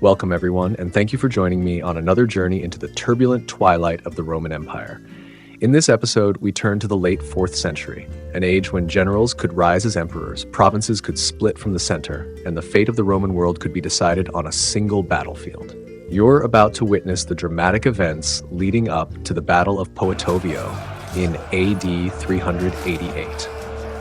Welcome everyone, and thank you for joining me on another journey into the turbulent twilight of the Roman Empire. In this episode, we turn to the late 4th century, an age when generals could rise as emperors, provinces could split from the center, and the fate of the Roman world could be decided on a single battlefield. You're about to witness the dramatic events leading up to the Battle of Poetovio in AD 388,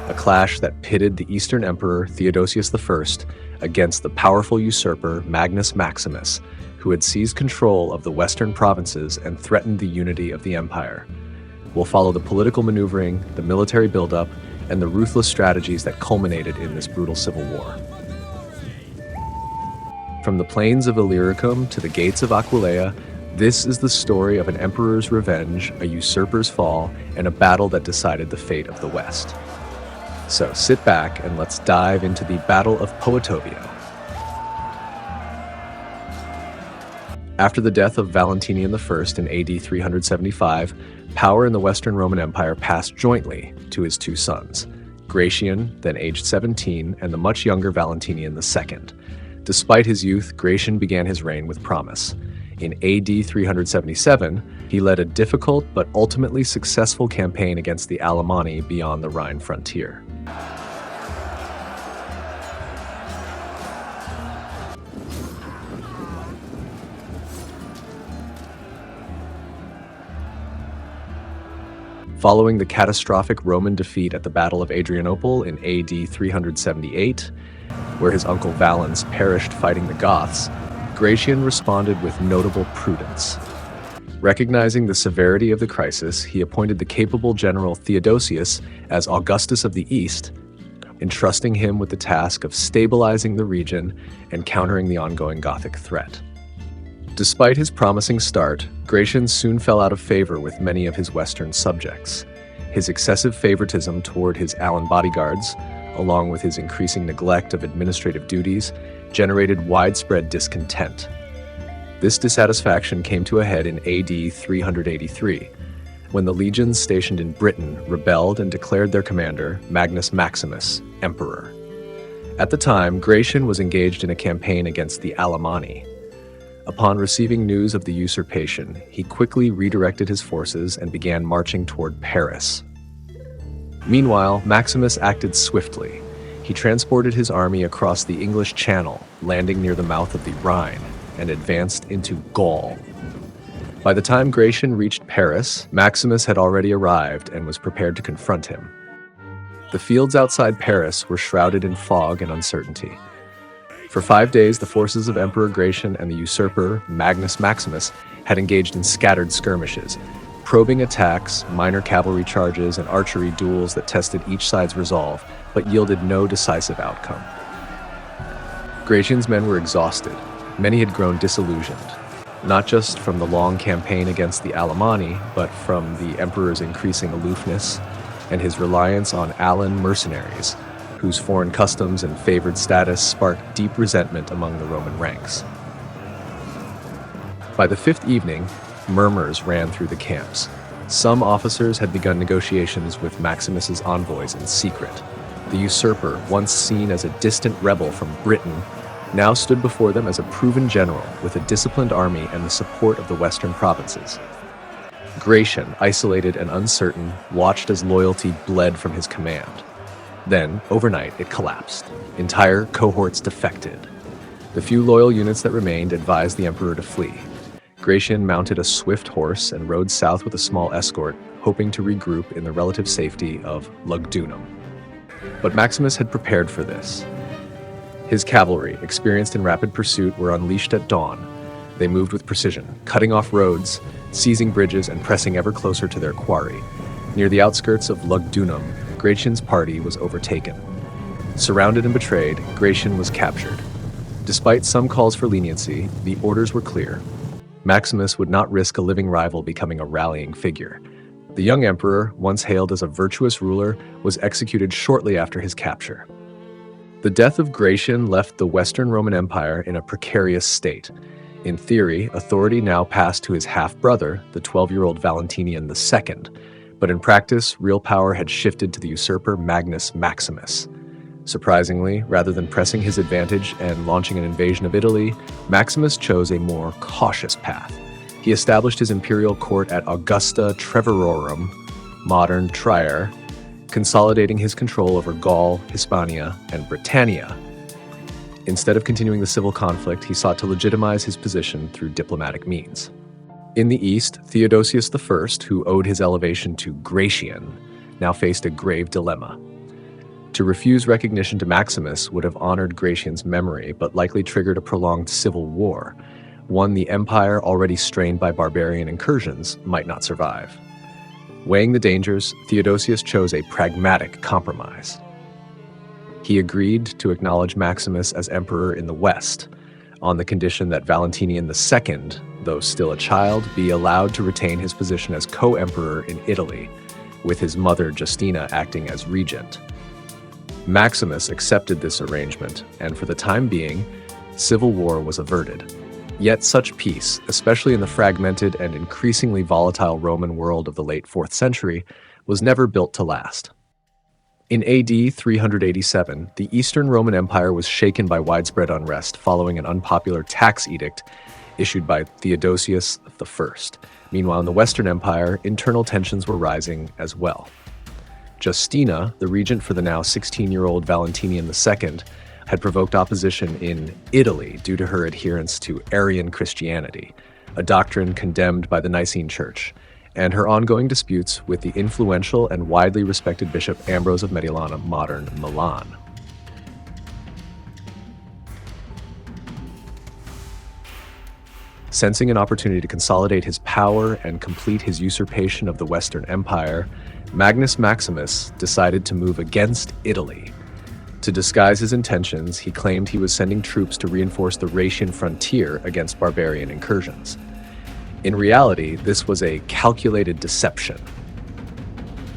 a clash that pitted the Eastern Emperor Theodosius the First against the powerful usurper Magnus Maximus, who had seized control of the western provinces and threatened the unity of the empire. We'll follow the political maneuvering, the military buildup, and the ruthless strategies that culminated in this brutal civil war. From the plains of Illyricum to the gates of Aquileia, this is the story of an emperor's revenge, a usurper's fall, and a battle that decided the fate of the West. So sit back and let's dive into the Battle of Poetovio. After the death of Valentinian the First in AD 375, power in the Western Roman Empire passed jointly to his two sons, Gratian, then aged 17, and the much younger Valentinian the Second. Despite his youth, Gratian began his reign with promise. In AD 377, he led a difficult but ultimately successful campaign against the Alemanni beyond the Rhine frontier. Following the catastrophic Roman defeat at the Battle of Adrianople in AD 378, where his uncle Valens perished fighting the Goths, Gratian responded with notable prudence. Recognizing the severity of the crisis, he appointed the capable general Theodosius as Augustus of the East, entrusting him with the task of stabilizing the region and countering the ongoing Gothic threat. Despite his promising start, Gratian soon fell out of favor with many of his Western subjects. His excessive favoritism toward his Alan bodyguards, along with his increasing neglect of administrative duties, generated widespread discontent. This dissatisfaction came to a head in AD 383, when the legions stationed in Britain rebelled and declared their commander, Magnus Maximus, emperor. At the time, Gratian was engaged in a campaign against the Alemanni. Upon receiving news of the usurpation, he quickly redirected his forces and began marching toward Paris. Meanwhile, Maximus acted swiftly. He transported his army across the English Channel, landing near the mouth of the Rhine, and advanced into Gaul. By the time Gratian reached Paris, Maximus had already arrived and was prepared to confront him. The fields outside Paris were shrouded in fog and uncertainty. For 5 days, the forces of Emperor Gratian and the usurper, Magnus Maximus, had engaged in scattered skirmishes, probing attacks, minor cavalry charges, and archery duels that tested each side's resolve, but yielded no decisive outcome. Gratian's men were exhausted. Many had grown disillusioned, not just from the long campaign against the Alemanni, but from the emperor's increasing aloofness and his reliance on Alan mercenaries, whose foreign customs and favored status sparked deep resentment among the Roman ranks. By the 5th evening, murmurs ran through the camps. Some officers had begun negotiations with Maximus's envoys in secret. The usurper, once seen as a distant rebel from Britain, now stood before them as a proven general with a disciplined army and the support of the western provinces. Gratian, isolated and uncertain, watched as loyalty bled from his command. Then, overnight, it collapsed. Entire cohorts defected. The few loyal units that remained advised the emperor to flee. Gratian mounted a swift horse and rode south with a small escort, hoping to regroup in the relative safety of Lugdunum. But Maximus had prepared for this. His cavalry, experienced in rapid pursuit, were unleashed at dawn. They moved with precision, cutting off roads, seizing bridges, and pressing ever closer to their quarry. Near the outskirts of Lugdunum, Gratian's party was overtaken. Surrounded and betrayed, Gratian was captured. Despite some calls for leniency, the orders were clear. Maximus would not risk a living rival becoming a rallying figure. The young emperor, once hailed as a virtuous ruler, was executed shortly after his capture. The death of Gratian left the Western Roman Empire in a precarious state. In theory, authority now passed to his half-brother, the 12-year-old Valentinian the Second, but in practice, real power had shifted to the usurper Magnus Maximus. Surprisingly, rather than pressing his advantage and launching an invasion of Italy, Maximus chose a more cautious path. He established his imperial court at Augusta Treverorum, modern Trier, consolidating his control over Gaul, Hispania, and Britannia. Instead of continuing the civil conflict, he sought to legitimize his position through diplomatic means. In the east, Theodosius the First, who owed his elevation to Gratian, now faced a grave dilemma. To refuse recognition to Maximus would have honored Gratian's memory, but likely triggered a prolonged civil war, one the empire, already strained by barbarian incursions, might not survive. Weighing the dangers, Theodosius chose a pragmatic compromise. He agreed to acknowledge Maximus as emperor in the west, on the condition that Valentinian the Second, though still a child, be allowed to retain his position as co-emperor in Italy, with his mother Justina acting as regent. Maximus accepted this arrangement, and for the time being, civil war was averted. Yet such peace, especially in the fragmented and increasingly volatile Roman world of the late 4th century, was never built to last. In AD 387, the Eastern Roman Empire was shaken by widespread unrest following an unpopular tax edict issued by Theodosius the First. Meanwhile, in the Western Empire, internal tensions were rising as well. Justina, the regent for the now 16-year-old Valentinian the Second, had provoked opposition in Italy due to her adherence to Arian Christianity, a doctrine condemned by the Nicene Church, and her ongoing disputes with the influential and widely respected Bishop Ambrose of Mediolanum, modern Milan. Sensing an opportunity to consolidate his power and complete his usurpation of the Western Empire, Magnus Maximus decided to move against Italy. To disguise his intentions, he claimed he was sending troops to reinforce the Rhaetian frontier against barbarian incursions. In reality, this was a calculated deception.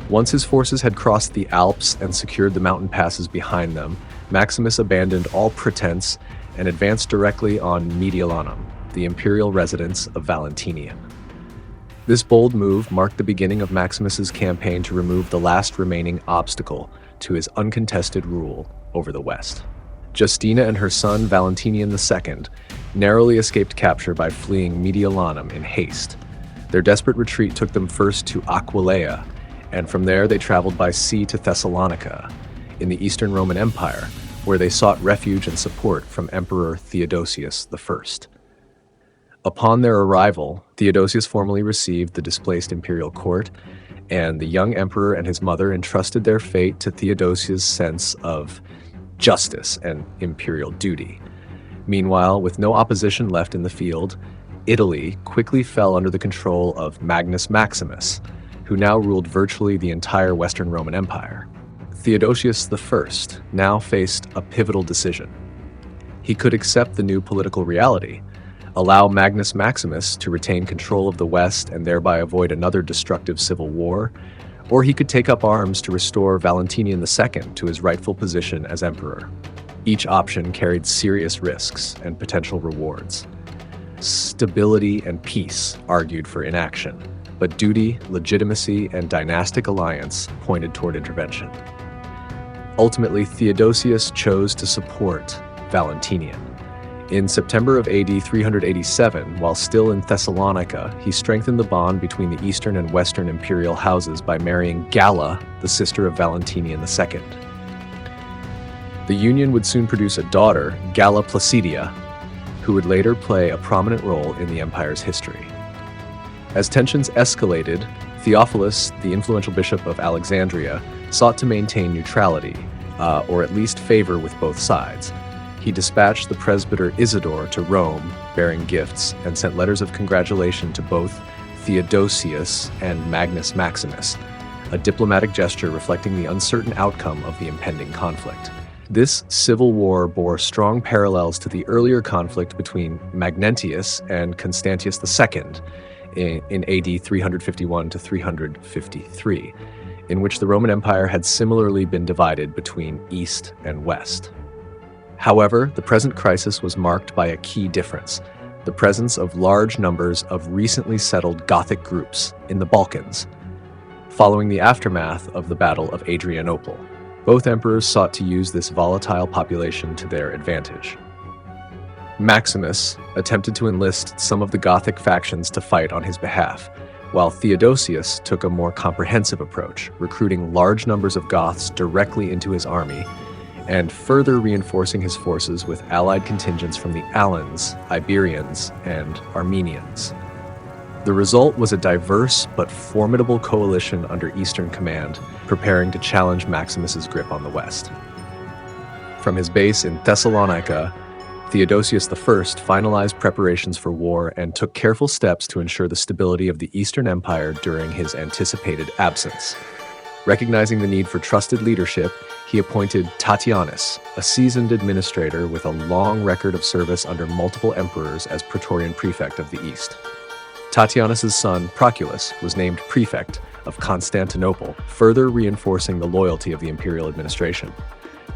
Once his forces had crossed the Alps and secured the mountain passes behind them, Maximus abandoned all pretense and advanced directly on Mediolanum, the imperial residence of Valentinian. This bold move marked the beginning of Maximus's campaign to remove the last remaining obstacle to his uncontested rule over the West. Justina and her son Valentinian the Second narrowly escaped capture by fleeing Mediolanum in haste. Their desperate retreat took them first to Aquileia, and from there they traveled by sea to Thessalonica, in the Eastern Roman Empire, where they sought refuge and support from Emperor Theodosius the First. Upon their arrival, Theodosius formally received the displaced imperial court, and the young emperor and his mother entrusted their fate to Theodosius' sense of justice and imperial duty. Meanwhile, with no opposition left in the field, Italy quickly fell under the control of Magnus Maximus, who now ruled virtually the entire Western Roman Empire. Theodosius the First now faced a pivotal decision. He could accept the new political reality, allow Magnus Maximus to retain control of the West and thereby avoid another destructive civil war, or he could take up arms to restore Valentinian the Second to his rightful position as emperor. Each option carried serious risks and potential rewards. Stability and peace argued for inaction, but duty, legitimacy, and dynastic alliance pointed toward intervention. Ultimately, Theodosius chose to support Valentinian. In September of AD 387, while still in Thessalonica, he strengthened the bond between the eastern and western imperial houses by marrying Galla, the sister of Valentinian the Second. The union would soon produce a daughter, Galla Placidia, who would later play a prominent role in the empire's history. As tensions escalated, Theophilus, the influential bishop of Alexandria, sought to maintain neutrality, or at least favor with both sides. He dispatched the presbyter Isidore to Rome, bearing gifts, and sent letters of congratulation to both Theodosius and Magnus Maximus, a diplomatic gesture reflecting the uncertain outcome of the impending conflict. This civil war bore strong parallels to the earlier conflict between Magnentius and Constantius II in AD 351 to 353, in which the Roman Empire had similarly been divided between East and West. However, the present crisis was marked by a key difference: the presence of large numbers of recently settled Gothic groups in the Balkans, following the aftermath of the Battle of Adrianople. Both emperors sought to use this volatile population to their advantage. Maximus attempted to enlist some of the Gothic factions to fight on his behalf, while Theodosius took a more comprehensive approach, recruiting large numbers of Goths directly into his army, and further reinforcing his forces with allied contingents from the Alans, Iberians, and Armenians. The result was a diverse but formidable coalition under Eastern Command, preparing to challenge Maximus's grip on the West. From his base in Thessalonica, Theodosius the First finalized preparations for war and took careful steps to ensure the stability of the Eastern Empire during his anticipated absence. Recognizing the need for trusted leadership, he appointed Tatianus, a seasoned administrator with a long record of service under multiple emperors, as Praetorian Prefect of the East. Tatianus's son, Proculus, was named Prefect of Constantinople, further reinforcing the loyalty of the imperial administration.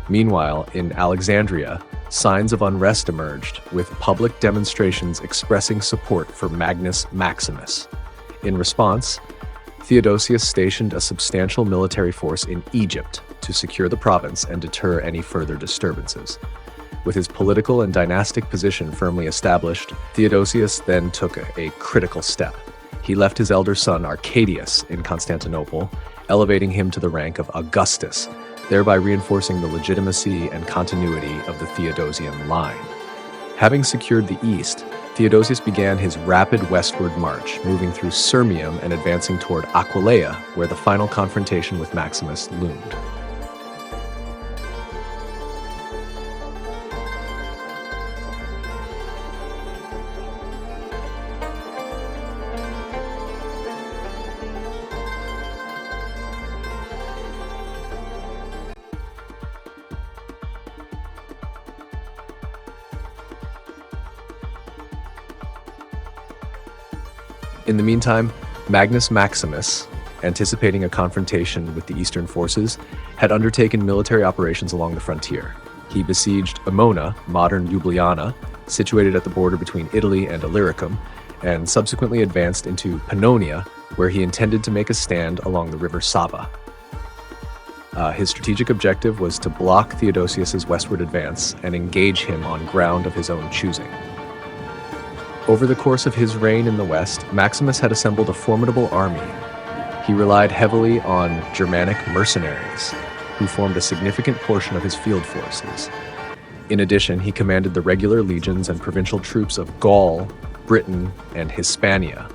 Meanwhile, in Alexandria, signs of unrest emerged, with public demonstrations expressing support for Magnus Maximus. In response, Theodosius stationed a substantial military force in Egypt to secure the province and deter any further disturbances. With his political and dynastic position firmly established, Theodosius then took a critical step. He left his elder son Arcadius in Constantinople, elevating him to the rank of Augustus, thereby reinforcing the legitimacy and continuity of the Theodosian line. Having secured the east, Theodosius began his rapid westward march, moving through Sirmium and advancing toward Aquileia, where the final confrontation with Maximus loomed. In the meantime, Magnus Maximus, anticipating a confrontation with the eastern forces, had undertaken military operations along the frontier. He besieged Emona, modern Ljubljana, situated at the border between Italy and Illyricum, and subsequently advanced into Pannonia, where he intended to make a stand along the River Sava. His strategic objective was to block Theodosius's westward advance and engage him on ground of his own choosing. Over the course of his reign in the West, Maximus had assembled a formidable army. He relied heavily on Germanic mercenaries, who formed a significant portion of his field forces. In addition, he commanded the regular legions and provincial troops of Gaul, Britain, and Hispania,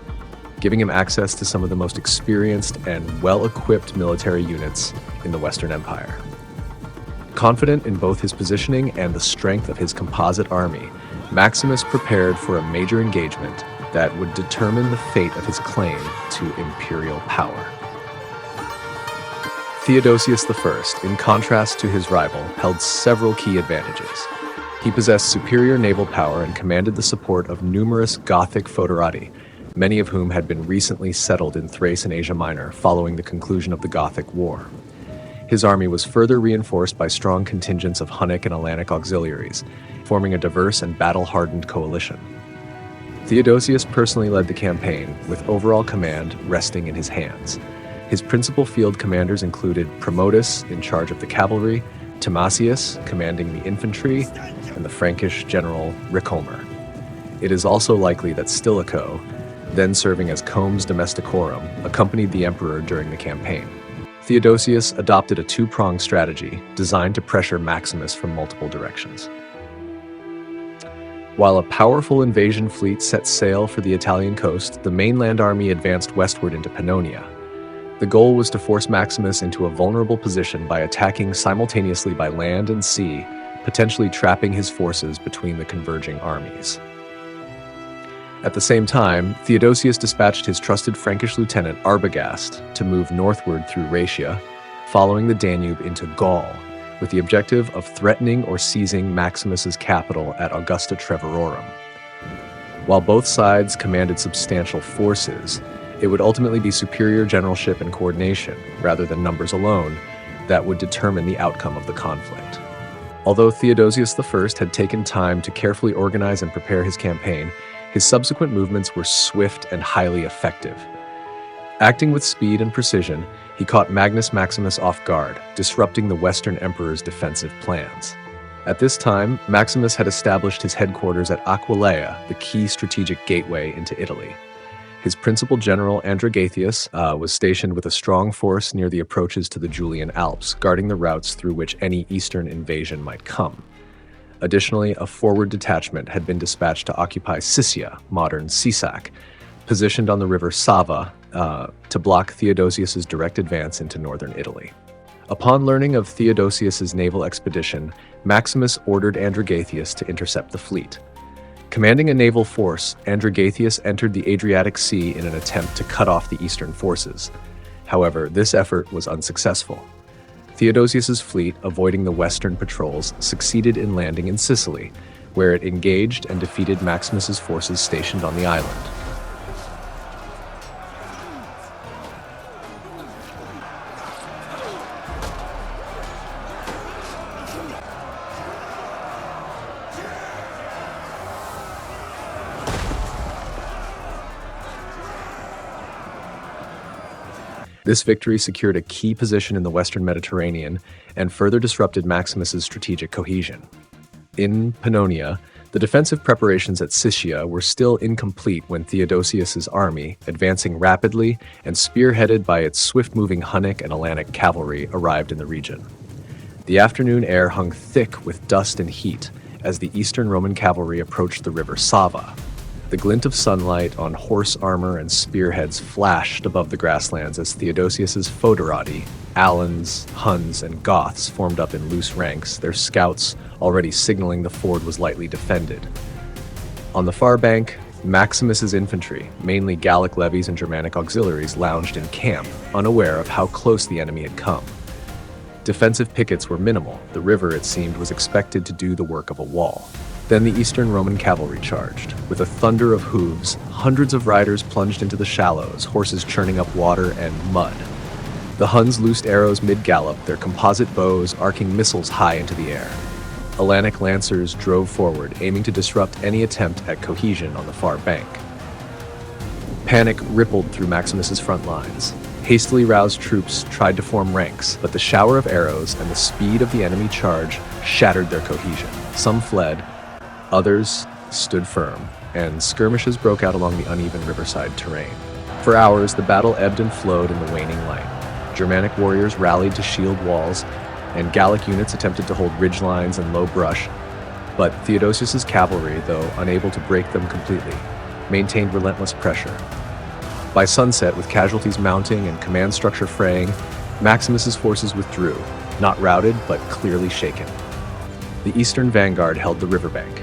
giving him access to some of the most experienced and well-equipped military units in the Western Empire. Confident in both his positioning and the strength of his composite army, Maximus prepared for a major engagement that would determine the fate of his claim to imperial power. Theodosius the First, in contrast to his rival, held several key advantages. He possessed superior naval power and commanded the support of numerous Gothic foederati, many of whom had been recently settled in Thrace and Asia Minor following the conclusion of the Gothic War. His army was further reinforced by strong contingents of Hunnic and Alanic auxiliaries, forming a diverse and battle-hardened coalition. Theodosius personally led the campaign, with overall command resting in his hands. His principal field commanders included Promotus, in charge of the cavalry, Timasius, commanding the infantry, and the Frankish general Ricomer. It is also likely that Stilicho, then serving as Comes Domesticorum, accompanied the emperor during the campaign. Theodosius adopted a two-pronged strategy designed to pressure Maximus from multiple directions. While a powerful invasion fleet set sail for the Italian coast, the mainland army advanced westward into Pannonia. The goal was to force Maximus into a vulnerable position by attacking simultaneously by land and sea, potentially trapping his forces between the converging armies. At the same time, Theodosius dispatched his trusted Frankish lieutenant Arbogast to move northward through Raetia, following the Danube into Gaul, with the objective of threatening or seizing Maximus's capital at Augusta Treverorum. While both sides commanded substantial forces, it would ultimately be superior generalship and coordination, rather than numbers alone, that would determine the outcome of the conflict. Although Theodosius the First had taken time to carefully organize and prepare his campaign, his subsequent movements were swift and highly effective. Acting with speed and precision, he he caught Magnus Maximus off guard, disrupting the Western Emperor's defensive plans. At this time, Maximus had established his headquarters at Aquileia, the key strategic gateway into Italy. His principal general, Androgathius, was stationed with a strong force near the approaches to the Julian Alps, guarding the routes through which any eastern invasion might come. Additionally, a forward detachment had been dispatched to occupy Siscia, modern Sisak, positioned on the River Sava to block Theodosius's direct advance into northern Italy. Upon learning of Theodosius's naval expedition, Maximus ordered Androgathius to intercept the fleet. Commanding a naval force, Androgathius entered the Adriatic Sea in an attempt to cut off the eastern forces. However, this effort was unsuccessful. Theodosius's fleet, avoiding the western patrols, succeeded in landing in Sicily, where it engaged and defeated Maximus's forces stationed on the island. This victory secured a key position in the Western Mediterranean and further disrupted Maximus's strategic cohesion. In Pannonia, the defensive preparations at Siccia were still incomplete when Theodosius's army, advancing rapidly and spearheaded by its swift-moving Hunnic and Alanic cavalry, arrived in the region. The afternoon air hung thick with dust and heat as the Eastern Roman cavalry approached the River Sava. The glint of sunlight on horse armor and spearheads flashed above the grasslands as Theodosius's foederati, Alans, Huns, and Goths formed up in loose ranks, their scouts already signaling the ford was lightly defended. On the far bank, Maximus's infantry, mainly Gallic levies and Germanic auxiliaries, lounged in camp, unaware of how close the enemy had come. Defensive pickets were minimal. The river, it seemed, was expected to do the work of a wall. Then the Eastern Roman cavalry charged. With a thunder of hooves, hundreds of riders plunged into the shallows, horses churning up water and mud. The Huns loosed arrows mid-gallop, their composite bows arcing missiles high into the air. Alanic lancers drove forward, aiming to disrupt any attempt at cohesion on the far bank. Panic rippled through Maximus's front lines. Hastily roused troops tried to form ranks, but the shower of arrows and the speed of the enemy charge shattered their cohesion. Some fled, others stood firm, and skirmishes broke out along the uneven riverside terrain. For hours, the battle ebbed and flowed in the waning light. Germanic warriors rallied to shield walls, and Gallic units attempted to hold ridgelines and low brush, but Theodosius's cavalry, though unable to break them completely, maintained relentless pressure. By sunset, with casualties mounting and command structure fraying, Maximus's forces withdrew, not routed, but clearly shaken. The eastern vanguard held the riverbank.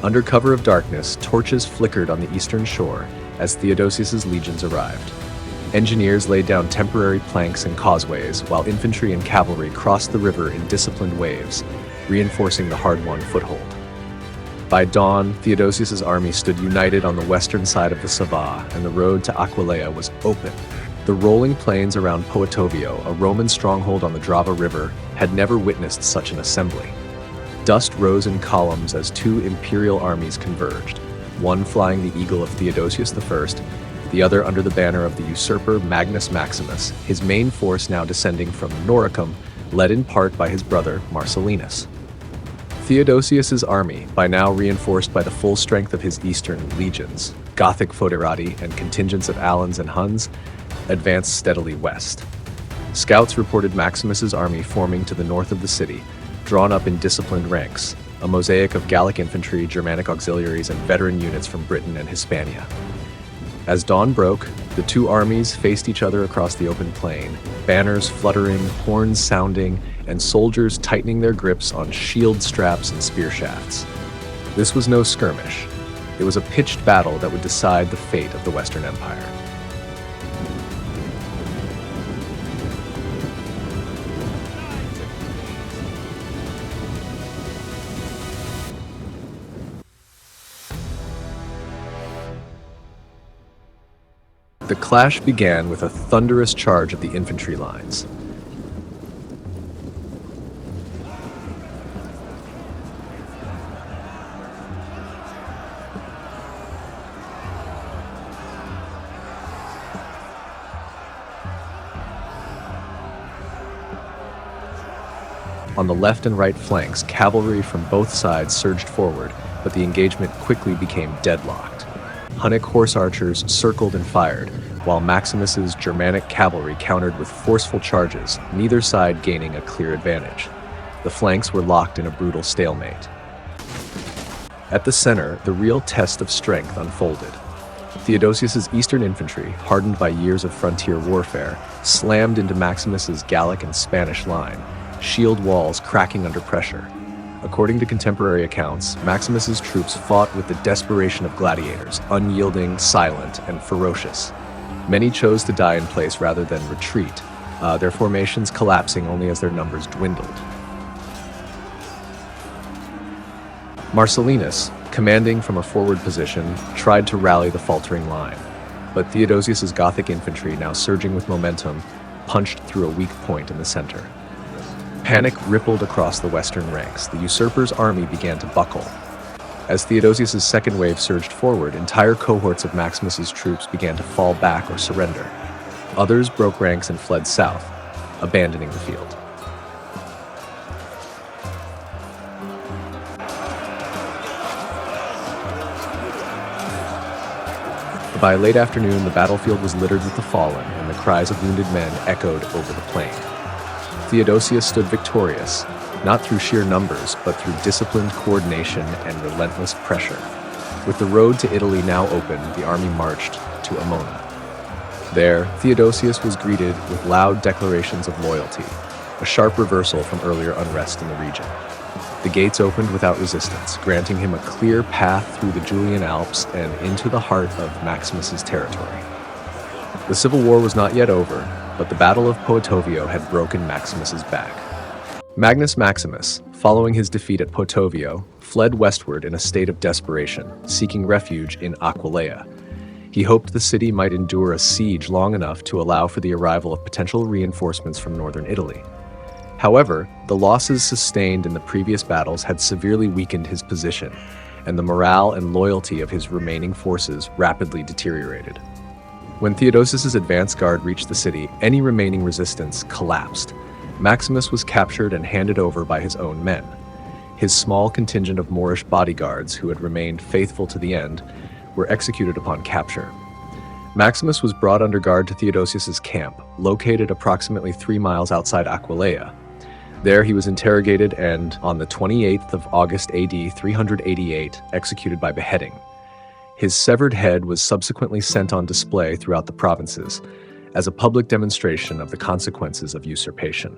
Under cover of darkness, torches flickered on the eastern shore as Theodosius's legions arrived. Engineers laid down temporary planks and causeways, while infantry and cavalry crossed the river in disciplined waves, reinforcing the hard-won foothold. By dawn, Theodosius's army stood united on the western side of the Sava, and the road to Aquileia was open. The rolling plains around Poetovio, a Roman stronghold on the Drava River, had never witnessed such an assembly. Dust rose in columns as two imperial armies converged, one flying the eagle of Theodosius the First, the other under the banner of the usurper Magnus Maximus, his main force now descending from Illyricum, led in part by his brother Marcellinus. Theodosius's army, by now reinforced by the full strength of his eastern legions, Gothic foederati, and contingents of Alans and Huns, advanced steadily west. Scouts reported Maximus's army forming to the north of the city, drawn up in disciplined ranks, a mosaic of Gallic infantry, Germanic auxiliaries, and veteran units from Britain and Hispania. As dawn broke, the two armies faced each other across the open plain, banners fluttering, horns sounding, and soldiers tightening their grips on shield straps and spear shafts. This was no skirmish. It was a pitched battle that would decide the fate of the Western Empire. The clash began with a thunderous charge of the infantry lines. On the left and right flanks, cavalry from both sides surged forward, but the engagement quickly became deadlocked. Hunnic horse archers circled and fired, while Maximus's Germanic cavalry countered with forceful charges, neither side gaining a clear advantage. The flanks were locked in a brutal stalemate. At the center, the real test of strength unfolded. Theodosius's eastern infantry, hardened by years of frontier warfare, slammed into Maximus's Gallic and Spanish line, shield walls cracking under pressure. According to contemporary accounts, Maximus's troops fought with the desperation of gladiators, unyielding, silent, and ferocious. Many chose to die in place rather than retreat, their formations collapsing only as their numbers dwindled. Marcellinus, commanding from a forward position, tried to rally the faltering line, but Theodosius's Gothic infantry, now surging with momentum, punched through a weak point in the center. Panic rippled across the western ranks. The usurper's army began to buckle. As Theodosius's second wave surged forward, entire cohorts of Maximus's troops began to fall back or surrender. Others broke ranks and fled south, abandoning the field. By late afternoon, the battlefield was littered with the fallen, and the cries of wounded men echoed over the plain. Theodosius stood victorious, not through sheer numbers, but through disciplined coordination and relentless pressure. With the road to Italy now open, the army marched to Emona. There, Theodosius was greeted with loud declarations of loyalty, a sharp reversal from earlier unrest in the region. The gates opened without resistance, granting him a clear path through the Julian Alps and into the heart of Maximus's territory. The civil war was not yet over, but the Battle of Poetovio had broken Maximus's back. Magnus Maximus, following his defeat at Poetovio, fled westward in a state of desperation, seeking refuge in Aquileia. He hoped the city might endure a siege long enough to allow for the arrival of potential reinforcements from northern Italy. However, the losses sustained in the previous battles had severely weakened his position, and the morale and loyalty of his remaining forces rapidly deteriorated. When Theodosius's advance guard reached the city, any remaining resistance collapsed. Maximus was captured and handed over by his own men. His small contingent of Moorish bodyguards, who had remained faithful to the end, were executed upon capture. Maximus was brought under guard to Theodosius's camp, located approximately 3 miles outside Aquileia. There he was interrogated and, on the 28th of August AD 388, executed by beheading. His severed head was subsequently sent on display throughout the provinces as a public demonstration of the consequences of usurpation.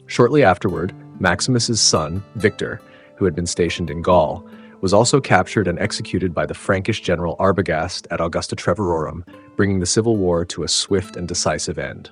Shortly afterward, Maximus's son, Victor, who had been stationed in Gaul, was also captured and executed by the Frankish general Arbogast at Augusta Treverorum, bringing the civil war to a swift and decisive end.